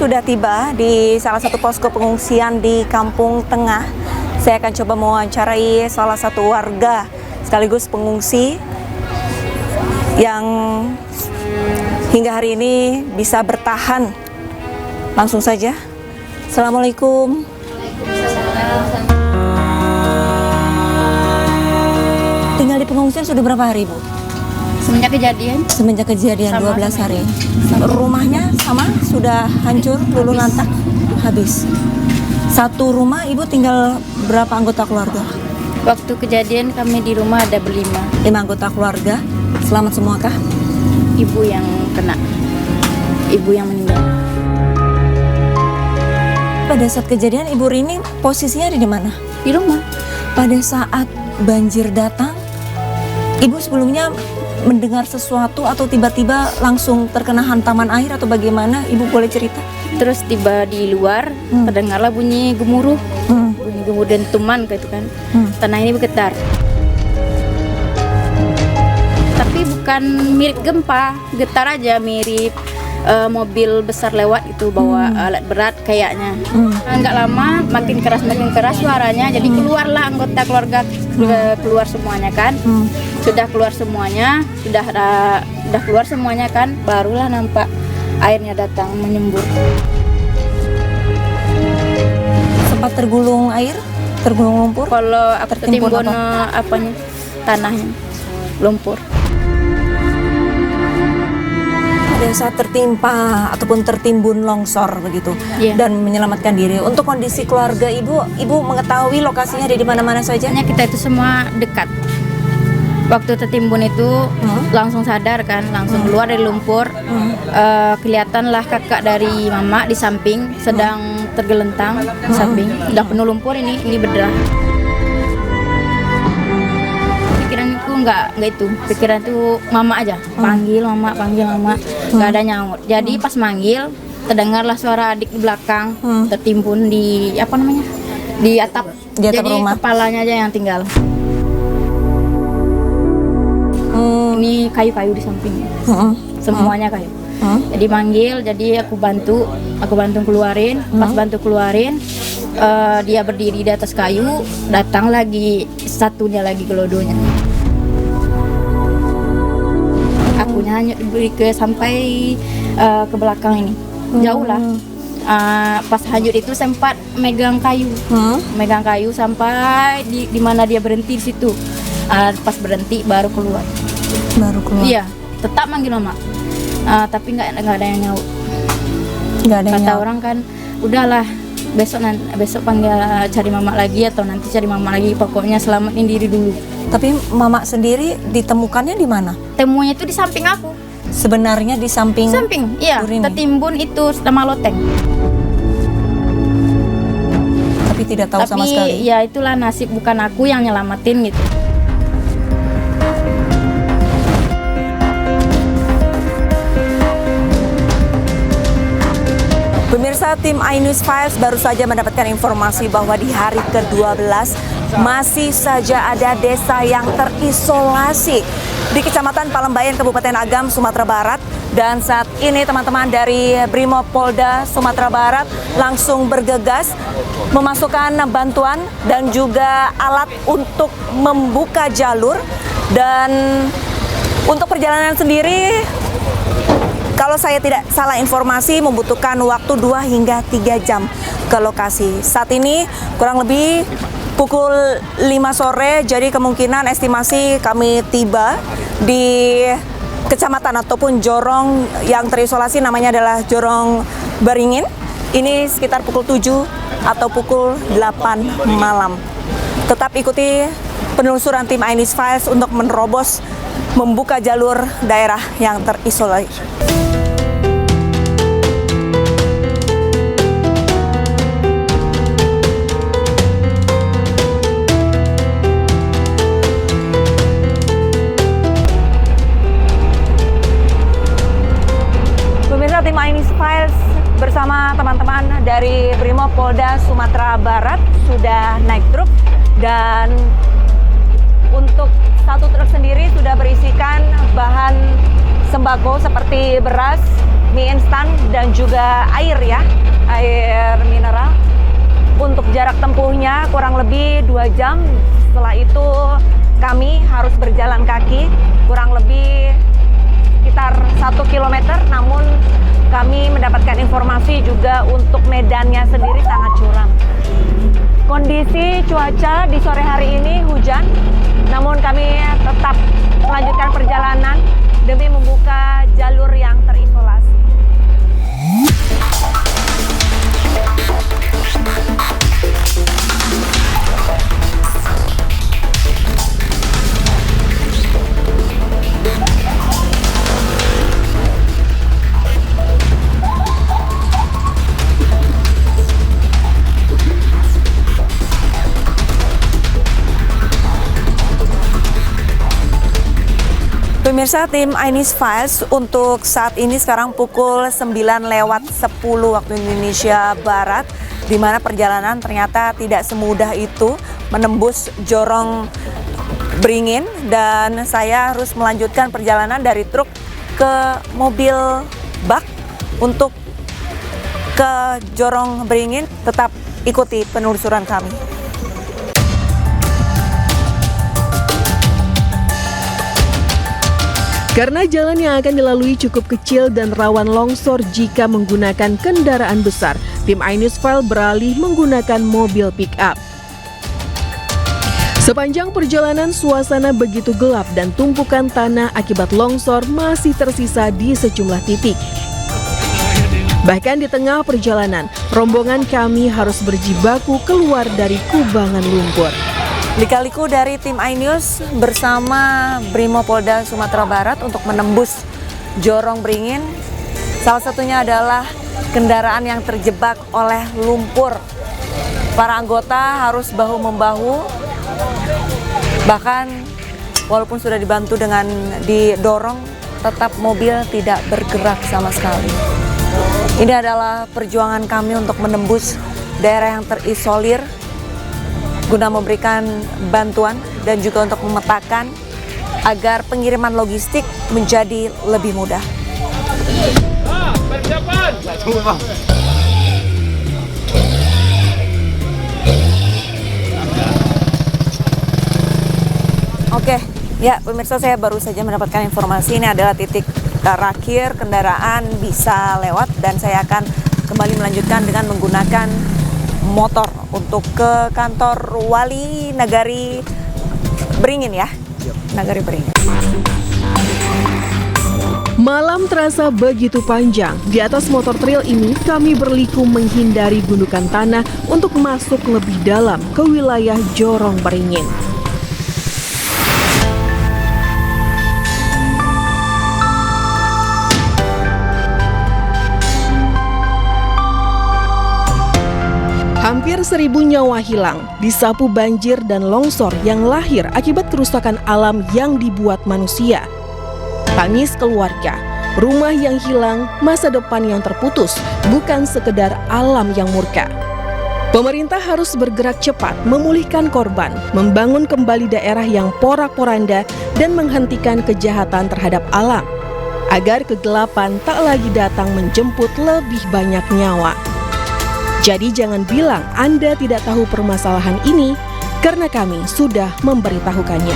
sudah tiba di salah satu posko pengungsian di Kampung Tengah. Saya akan coba mewawancarai salah satu warga sekaligus pengungsi yang hingga hari ini bisa bertahan. Langsung saja. Assalamualaikum. Tinggal di pengungsian sudah berapa hari, Bu? Semenjak kejadian Semenjak kejadian 12 hari. Rumahnya sama sudah hancur, luluh lantak, habis. Satu rumah Ibu tinggal berapa anggota keluarga? waktu kejadian kami di rumah ada berlima. 5 anggota keluarga. Selamat semua kah? Ibu yang kena, ibu yang meninggal. Pada saat kejadian Ibu Rini posisinya ada di mana? Di rumah. Pada saat banjir datang, Ibu sebelumnya mendengar sesuatu atau tiba-tiba langsung terkena hantaman air atau bagaimana? Ibu boleh cerita? Terus tiba di luar, terdengarlah bunyi gemuruh, bunyi gemuruh dentuman gitu kan. Tanah ini bergetar. Tapi bukan mirip gempa, getar aja mirip mobil besar lewat itu bawa alat berat kayaknya. Nggak lama makin keras suaranya, jadi keluarlah anggota keluarga keluar semuanya kan. Sudah keluar semuanya, sudah keluar semuanya kan, barulah nampak airnya datang menyembur. Sempat tergulung air, tergulung lumpur? Kalau aku Tertimbun tertimbun apanya, tanahnya lumpur. Pada saat tertimpa ataupun tertimbun longsor begitu, dan menyelamatkan diri. Untuk kondisi keluarga Ibu mengetahui lokasinya ada di mana-mana saja? Hanya kita itu semua dekat. Waktu tertimbun itu langsung sadar kan, langsung keluar dari lumpur. Kelihatanlah kakak dari mama di samping sedang tergelentang di samping. Udah penuh lumpur ini berderah. Pikiranku nggak itu, pikiran itu mama aja, panggil mama, nggak ada nyaut. Jadi pas manggil, terdengarlah suara adik di belakang tertimbun di di atap jadi rumah. Kepalanya aja yang tinggal. Ini kayu-kayu di samping, semuanya kayu. Jadi manggil, jadi aku bantu keluarin. Pas bantu keluarin, dia berdiri di atas kayu, datang lagi satunya lagi gelodonya. Akunya hanya diberi sampai ke belakang ini, jauh lah. Pas hanyut itu sempat megang kayu, sampai di mana dia berhenti di situ. Pas berhenti baru keluar. Iya, tetap manggil mama, tapi nggak ada yang nyaut. Kata orang kan, udahlah besok panggil cari mama lagi atau nanti cari mama lagi, pokoknya selamatin diri dulu. Tapi mama sendiri ditemukannya di mana? Temunya itu di samping aku. Sebenarnya di samping, iya, tertimbun itu sama loteng. Tapi tidak tahu sama sekali. Ya itulah nasib, bukan aku yang nyelamatin gitu. Pemirsa, tim iNews Files baru saja mendapatkan informasi bahwa di hari ke-12 masih saja ada desa yang terisolasi di Kecamatan Palembayan, Kabupaten Agam, Sumatera Barat. Dan saat ini teman-teman dari Brimob Polda Sumatera Barat langsung bergegas memasukkan bantuan dan juga alat untuk membuka jalur. Dan untuk perjalanan sendiri, kalau saya tidak salah informasi, membutuhkan waktu 2 hingga 3 jam ke lokasi. Saat ini kurang lebih pukul 5 sore, jadi kemungkinan estimasi kami tiba di kecamatan ataupun jorong yang terisolasi, namanya adalah Jorong Beringin. Ini sekitar pukul 7 atau pukul 8 malam. Tetap ikuti penelusuran tim iNews Files untuk menerobos membuka jalur daerah yang terisolasi. Pemirsa, tim iNews Files bersama teman-teman dari Brimob Polda Sumatera Barat sudah naik truk, dan untuk satu truk sendiri sudah berisikan bahan sembako seperti beras, mie instan dan juga air ya, air mineral. Untuk jarak tempuhnya kurang lebih 2 jam. Setelah itu kami harus berjalan kaki kurang lebih sekitar 1 kilometer. Namun kami mendapatkan informasi juga untuk medannya sendiri sangat curam. Kondisi cuaca di sore hari ini hujan, namun kami tetap melanjutkan perjalanan demi membuka jalur yang terisolasi. Pemirsa, tim iNews Files untuk saat ini sekarang pukul 9:10 waktu Indonesia Barat, di mana perjalanan ternyata tidak semudah itu menembus Jorong Beringin, dan saya harus melanjutkan perjalanan dari truk ke mobil bak untuk ke Jorong Beringin. Tetap ikuti penelusuran kami. Karena jalan yang akan dilalui cukup kecil dan rawan longsor jika menggunakan kendaraan besar, tim iNews File beralih menggunakan mobil pick-up. Sepanjang perjalanan, suasana begitu gelap dan tumpukan tanah akibat longsor masih tersisa di sejumlah titik. Bahkan di tengah perjalanan, rombongan kami harus berjibaku keluar dari kubangan lumpur. Lika-liku dari tim iNews bersama Brimopolda Sumatera Barat untuk menembus Jorong Beringin. Salah satunya adalah kendaraan yang terjebak oleh lumpur. Para anggota harus bahu-membahu, bahkan walaupun sudah dibantu dengan didorong, tetap mobil tidak bergerak sama sekali. Ini adalah perjuangan kami untuk menembus daerah yang terisolir guna memberikan bantuan dan juga untuk memetakan agar pengiriman logistik menjadi lebih mudah. Oke, ya pemirsa, saya baru saja mendapatkan informasi ini adalah titik terakhir kendaraan bisa lewat, dan saya akan kembali melanjutkan dengan menggunakan motor untuk ke kantor Wali Nagari Beringin ya. Nagari Beringin. Malam terasa begitu panjang. Di atas motor trail ini kami berliku menghindari gundukan tanah untuk masuk lebih dalam ke wilayah Jorong Beringin. Hampir 1.000 nyawa hilang, disapu banjir dan longsor yang lahir akibat kerusakan alam yang dibuat manusia. Tangis keluarga, rumah yang hilang, masa depan yang terputus, bukan sekedar alam yang murka. Pemerintah harus bergerak cepat memulihkan korban, membangun kembali daerah yang porak-poranda, dan menghentikan kejahatan terhadap alam, agar kegelapan tak lagi datang menjemput lebih banyak nyawa. Jadi jangan bilang Anda tidak tahu permasalahan ini, karena kami sudah memberitahukannya.